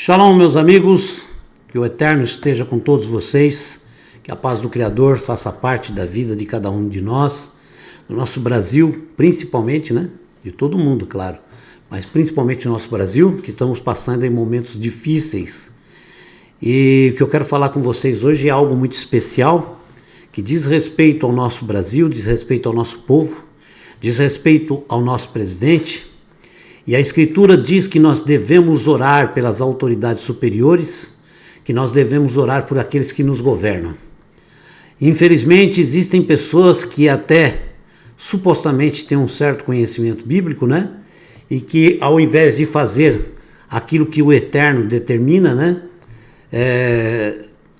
Shalom, meus amigos, que o Eterno esteja com todos vocês, que a paz do Criador faça parte da vida de cada um de nós, do nosso Brasil, principalmente, né? De todo mundo, claro, mas principalmente do nosso Brasil, que estamos passando em momentos difíceis. E o que eu quero falar com vocês hoje é algo muito especial, que diz respeito ao nosso Brasil, diz respeito ao nosso povo, diz respeito ao nosso presidente. E a Escritura diz que nós devemos orar pelas autoridades superiores, que nós devemos orar por aqueles que nos governam. Infelizmente, existem pessoas que até supostamente têm um certo conhecimento bíblico, né? E que ao invés de fazer aquilo que o Eterno determina, né?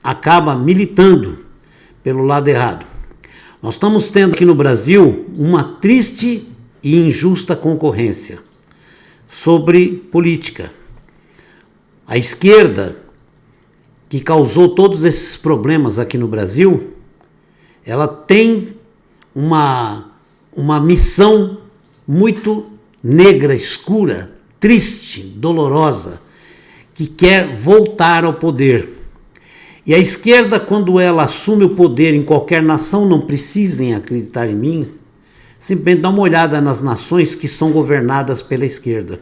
Acaba militando pelo lado errado. Nós estamos tendo aqui no Brasil uma triste e injusta concorrência sobre política. A esquerda, que causou todos esses problemas aqui no Brasil, ela tem uma missão muito negra, escura, triste, dolorosa, que quer voltar ao poder. E a esquerda, quando ela assume o poder em qualquer nação, não precisem acreditar em mim, simplesmente dá uma olhada nas nações que são governadas pela esquerda.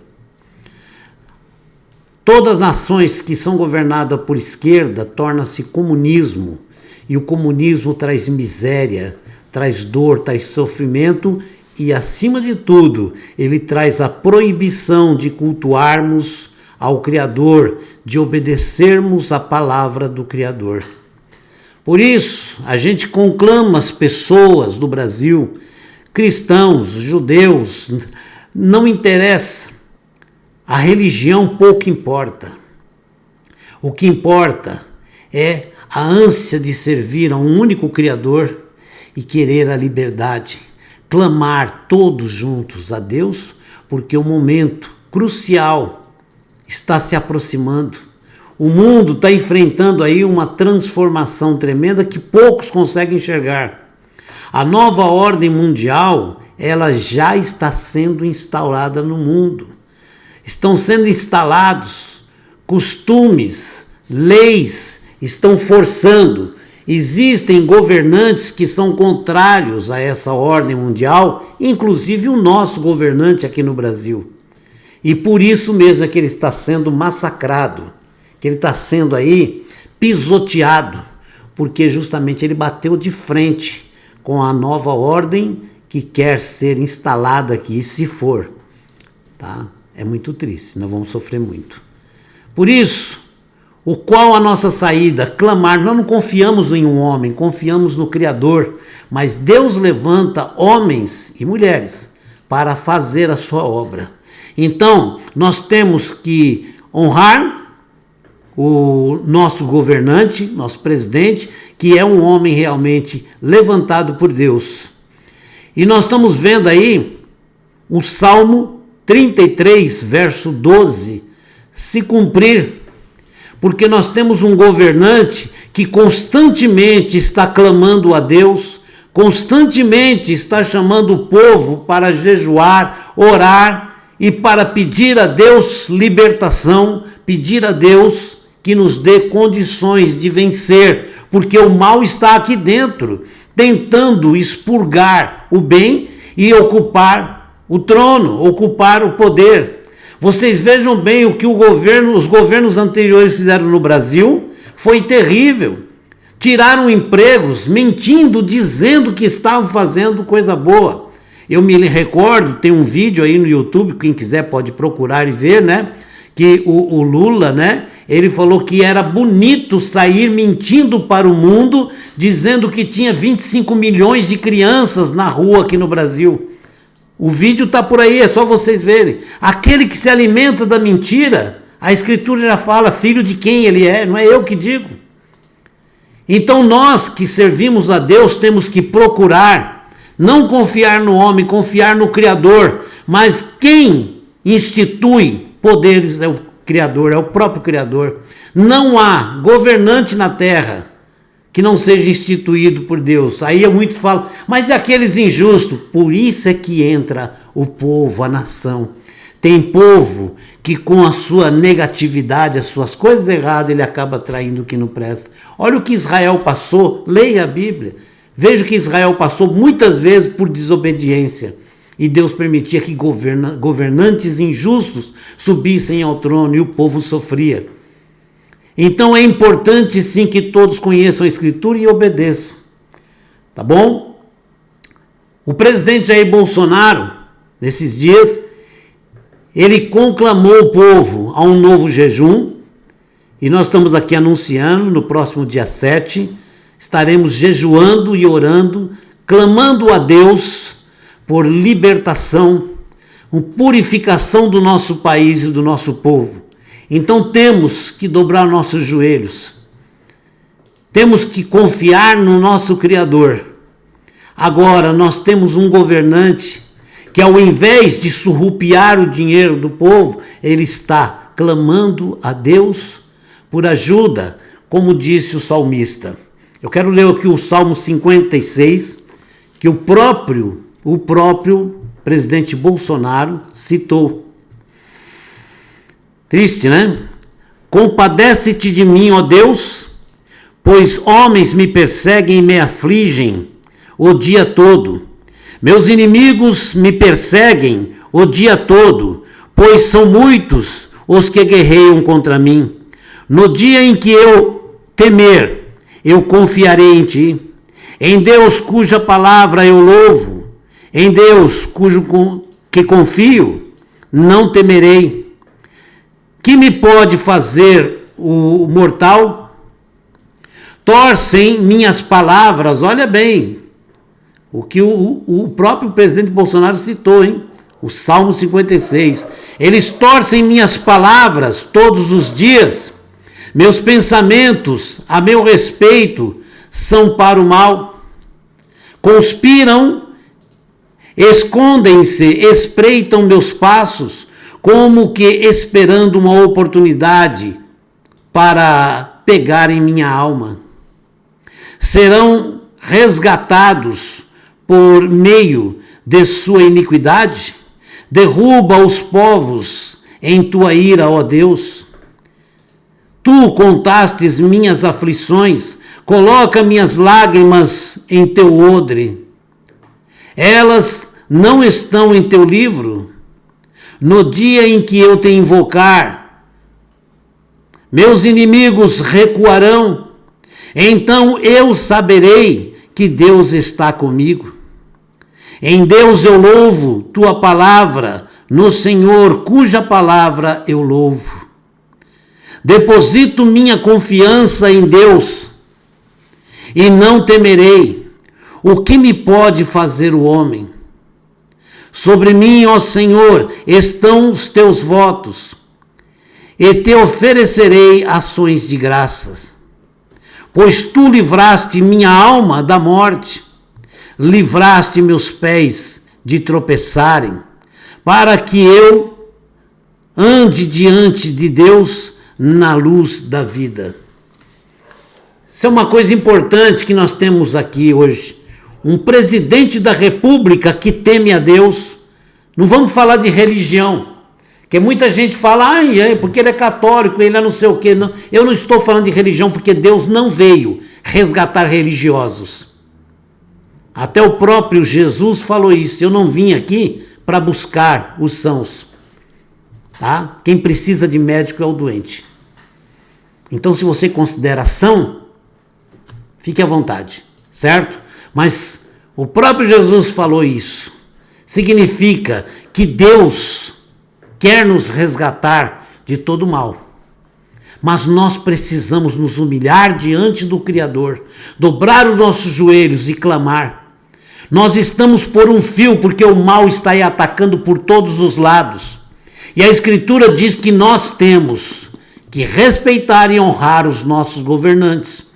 Todas as nações que são governadas por esquerda torna-se comunismo. E o comunismo traz miséria, traz dor, traz sofrimento e, acima de tudo, ele traz a proibição de cultuarmos ao Criador, de obedecermos a palavra do Criador. Por isso, a gente conclama as pessoas do Brasil, cristãos, judeus, não interessa. A religião pouco importa. O que importa é a ânsia de servir a um único Criador e querer a liberdade. Clamar todos juntos a Deus, porque o momento crucial está se aproximando. O mundo está enfrentando aí uma transformação tremenda que poucos conseguem enxergar. A nova ordem mundial, ela já está sendo instaurada no mundo. Estão sendo instalados costumes, leis, estão forçando. Existem governantes que são contrários a essa ordem mundial, inclusive o nosso governante aqui no Brasil. E por isso mesmo é que ele está sendo massacrado, que ele está sendo aí pisoteado, porque justamente ele bateu de frente com a nova ordem que quer ser instalada aqui, se for, tá? É muito triste, nós vamos sofrer muito. Por isso, qual a nossa saída? Clamar. Nós não confiamos em um homem, confiamos no Criador. Mas Deus levanta homens e mulheres para fazer a sua obra. Então, nós temos que honrar o nosso governante, nosso presidente, que é um homem realmente levantado por Deus. E nós estamos vendo aí o Salmo 33, verso 12, se cumprir, porque nós temos um governante que constantemente está clamando a Deus, constantemente está chamando o povo para jejuar, orar e para pedir a Deus libertação, pedir a Deus que nos dê condições de vencer, porque o mal está aqui dentro, tentando expurgar o bem e ocupar o trono, ocupar o poder. Vocês vejam bem o que os governos anteriores fizeram no Brasil, foi terrível. Tiraram empregos, mentindo, dizendo que estavam fazendo coisa boa. Eu me recordo, tem um vídeo aí no YouTube, quem quiser pode procurar e ver, né? Que o Lula, né? Ele falou que era bonito sair mentindo para o mundo, dizendo que tinha 25 milhões de crianças na rua aqui no Brasil. O vídeo está por aí, é só vocês verem. Aquele que se alimenta da mentira, a Escritura já fala filho de quem ele é, não é eu que digo. Então nós que servimos a Deus temos que procurar, não confiar no homem, confiar no Criador. Mas quem institui poderes é o Criador, é o próprio Criador. Não há governante na terra que não seja instituído por Deus. Aí muitos falam, mas e aqueles injustos? Por isso é que entra o povo, a nação. Tem povo que com a sua negatividade, as suas coisas erradas, ele acaba atraindo o que não presta. Olha o que Israel passou, leia a Bíblia. Veja que Israel passou muitas vezes por desobediência. E Deus permitia que governantes injustos subissem ao trono e o povo sofria. Então é importante sim que todos conheçam a Escritura e obedeçam. Tá bom? O presidente Jair Bolsonaro, nesses dias, ele conclamou o povo a um novo jejum. E nós estamos aqui anunciando, no próximo dia 7, estaremos jejuando e orando, clamando a Deus por libertação, por purificação do nosso país e do nosso povo. Então temos que dobrar nossos joelhos. Temos que confiar no nosso Criador. Agora nós temos um governante que, ao invés de surrupiar o dinheiro do povo, ele está clamando a Deus por ajuda, como disse o salmista. Eu quero ler aqui o Salmo 56, que o próprio presidente Bolsonaro citou. Triste, né? Compadece-te de mim, ó Deus, pois homens me perseguem e me afligem o dia todo. Meus inimigos me perseguem o dia todo, pois são muitos os que guerreiam contra mim. No dia em que eu temer, eu confiarei em ti. Em Deus cuja palavra eu louvo, em Deus que confio, não temerei. Que me pode fazer o mortal? Torcem minhas palavras, olha bem, o que o próprio presidente Bolsonaro citou, hein? O Salmo 56. Eles torcem minhas palavras todos os dias. Meus pensamentos a meu respeito são para o mal. Conspiram, escondem-se, espreitam meus passos, como que esperando uma oportunidade para pegar em minha alma. Serão resgatados por meio de sua iniquidade? Derruba os povos em tua ira, ó Deus. Tu contastes minhas aflições, coloca minhas lágrimas em teu odre. Elas não estão em teu livro? No dia em que eu te invocar, meus inimigos recuarão, então eu saberei que Deus está comigo. Em Deus eu louvo tua palavra, no Senhor cuja palavra eu louvo. Deposito minha confiança em Deus e não temerei. O que me pode fazer o homem? Sobre mim, ó Senhor, estão os teus votos, e te oferecerei ações de graças. Pois tu livraste minha alma da morte, livraste meus pés de tropeçarem, para que eu ande diante de Deus na luz da vida. Isso é uma coisa importante que nós temos aqui hoje. Um presidente da República que teme a Deus. Não vamos falar de religião, que muita gente fala, porque ele é católico, ele é não sei o quê. Não, eu não estou falando de religião, porque Deus não veio resgatar religiosos. Até o próprio Jesus falou isso. Eu não vim aqui para buscar os sãos. Tá? Quem precisa de médico é o doente. Então, se você considera são, fique à vontade, certo? Mas o próprio Jesus falou isso. Significa que Deus quer nos resgatar de todo mal. Mas nós precisamos nos humilhar diante do Criador, dobrar os nossos joelhos e clamar. Nós estamos por um fio, porque o mal está aí atacando por todos os lados. E a Escritura diz que nós temos que respeitar e honrar os nossos governantes,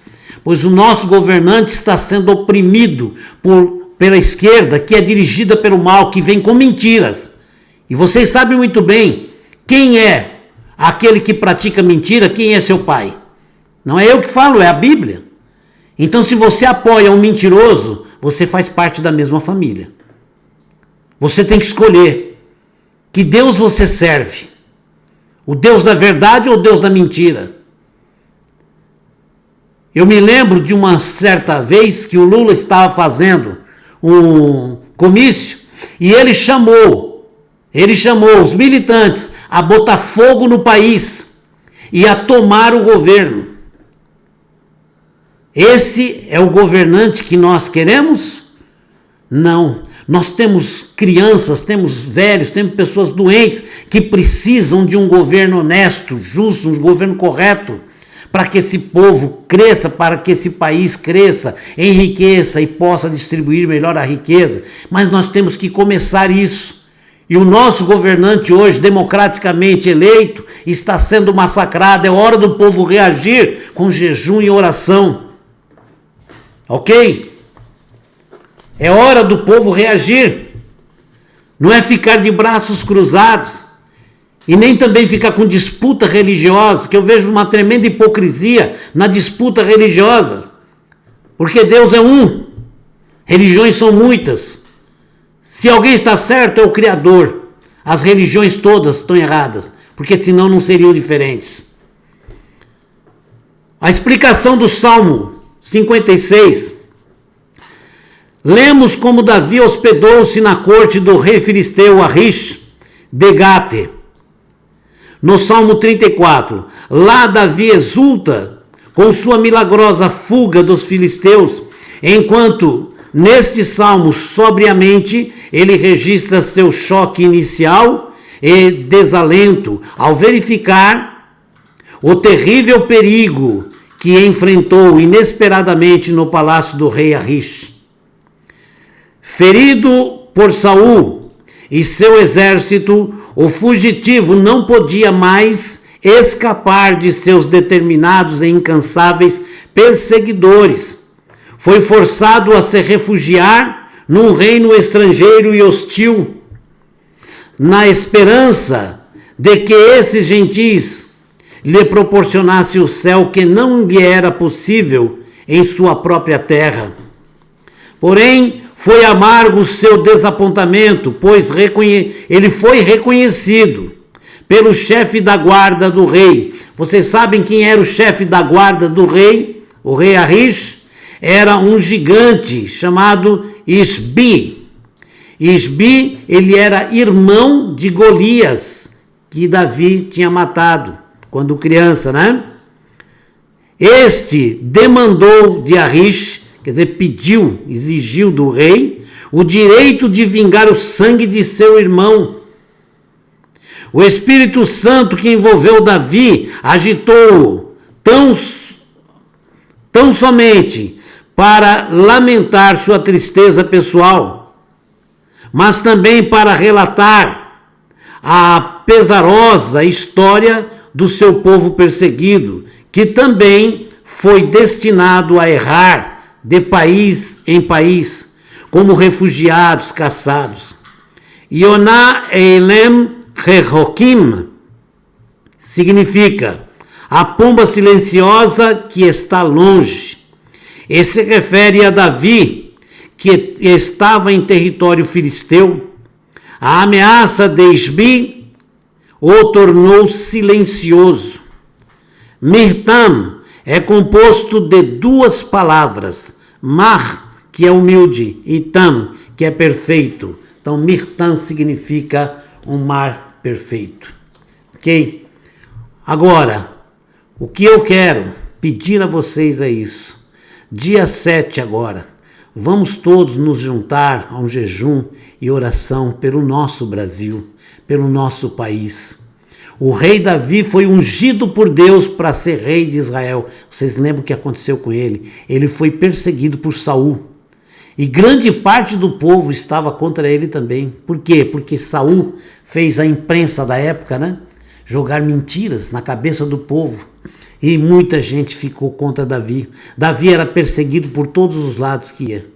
pois o nosso governante está sendo oprimido pela esquerda, que é dirigida pelo mal, que vem com mentiras. E vocês sabem muito bem quem é aquele que pratica mentira, quem é seu pai. Não é eu que falo, é a Bíblia. Então, se você apoia um mentiroso, você faz parte da mesma família. Você tem que escolher que Deus você serve. O Deus da verdade ou o Deus da mentira? Eu me lembro de uma certa vez que o Lula estava fazendo um comício e ele chamou os militantes a botar fogo no país e a tomar o governo. Esse é o governante que nós queremos? Não. Nós temos crianças, temos velhos, temos pessoas doentes que precisam de um governo honesto, justo, um governo correto, para que esse povo cresça, para que esse país cresça, enriqueça e possa distribuir melhor a riqueza. Mas nós temos que começar isso. E o nosso governante hoje, democraticamente eleito, está sendo massacrado. É hora do povo reagir com jejum e oração. Ok? É hora do povo reagir. Não é ficar de braços cruzados. E nem também ficar com disputa religiosa, que eu vejo uma tremenda hipocrisia na disputa religiosa. Porque Deus é um. Religiões são muitas. Se alguém está certo, é o Criador. As religiões todas estão erradas, porque senão não seriam diferentes. A explicação do Salmo 56. Lemos como Davi hospedou-se na corte do rei filisteu Achish de Gate. No Salmo 34, lá Davi exulta com sua milagrosa fuga dos filisteus, enquanto neste salmo, sobriamente, ele registra seu choque inicial e desalento ao verificar o terrível perigo que enfrentou inesperadamente no palácio do rei Achish. Ferido por Saul e seu exército, o fugitivo não podia mais escapar de seus determinados e incansáveis perseguidores. Foi forçado a se refugiar num reino estrangeiro e hostil, na esperança de que esses gentis lhe proporcionassem o céu que não lhe era possível em sua própria terra. Porém, foi amargo o seu desapontamento, pois ele foi reconhecido pelo chefe da guarda do rei. Vocês sabem quem era o chefe da guarda do rei? O rei Achish era um gigante chamado Isbi. Isbi, ele era irmão de Golias, que Davi tinha matado quando criança, né? Este demandou de Achish, quer dizer, pediu, exigiu do rei o direito de vingar o sangue de seu irmão. O Espírito Santo que envolveu Davi agitou-o tão somente para lamentar sua tristeza pessoal, mas também para relatar a pesarosa história do seu povo perseguido, que também foi destinado a errar de país em país, como refugiados caçados. Yoná Eilem Rehokim significa a pomba silenciosa que está longe. E se refere a Davi, que estava em território filisteu. A ameaça de Isbi o tornou silencioso. Mirtam é composto de duas palavras, Mar, que é humilde, e Tam, que é perfeito. Então, Mirtam significa um mar perfeito. Ok? Agora, o que eu quero pedir a vocês é isso. Dia 7 agora, vamos todos nos juntar a um jejum e oração pelo nosso Brasil, pelo nosso país. O rei Davi foi ungido por Deus para ser rei de Israel. Vocês lembram o que aconteceu com ele? Ele foi perseguido por Saul. E grande parte do povo estava contra ele também. Por quê? Porque Saul fez a imprensa da época, né? Jogar mentiras na cabeça do povo. E muita gente ficou contra Davi. Davi era perseguido por todos os lados que ia.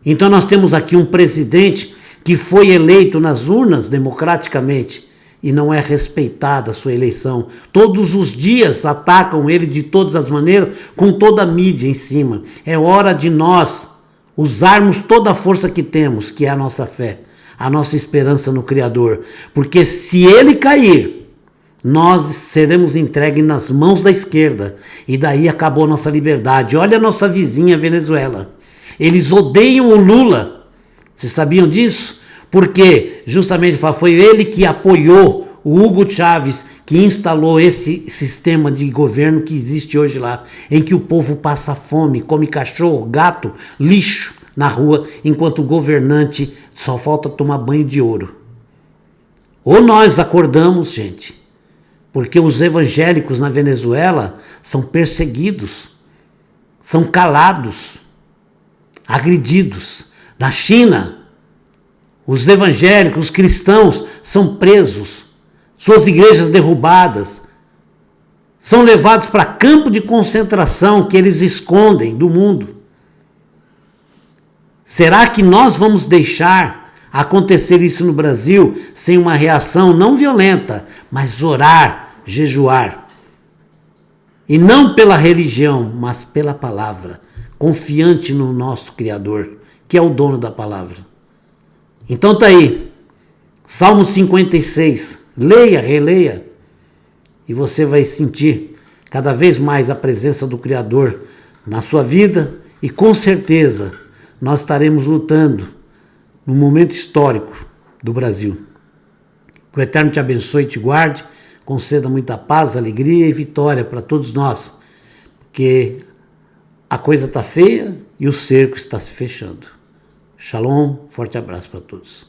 Então nós temos aqui um presidente que foi eleito nas urnas democraticamente e não é respeitada a sua eleição. Todos os dias atacam ele de todas as maneiras, com toda a mídia em cima. É hora de nós usarmos toda a força que temos, que é a nossa fé, a nossa esperança no Criador. Porque se ele cair, nós seremos entregues nas mãos da esquerda. E daí acabou a nossa liberdade. Olha a nossa vizinha Venezuela. Eles odeiam o Lula. Vocês sabiam disso? Porque justamente foi ele que apoiou o Hugo Chávez, que instalou esse sistema de governo que existe hoje lá, em que o povo passa fome, come cachorro, gato, lixo na rua, enquanto o governante só falta tomar banho de ouro. Ou nós acordamos, gente, porque os evangélicos na Venezuela são perseguidos, são calados, agredidos. Na China, os evangélicos, os cristãos são presos, suas igrejas derrubadas, são levados para campo de concentração que eles escondem do mundo. Será que nós vamos deixar acontecer isso no Brasil sem uma reação não violenta, mas orar, jejuar? E não pela religião, mas pela palavra, confiante no nosso Criador, que é o dono da palavra. Então tá aí, Salmo 56, leia, releia, e você vai sentir cada vez mais a presença do Criador na sua vida, e com certeza nós estaremos lutando no momento histórico do Brasil. Que o Eterno te abençoe e te guarde, conceda muita paz, alegria e vitória para todos nós, porque a coisa está feia e o cerco está se fechando. Shalom, forte abraço para todos.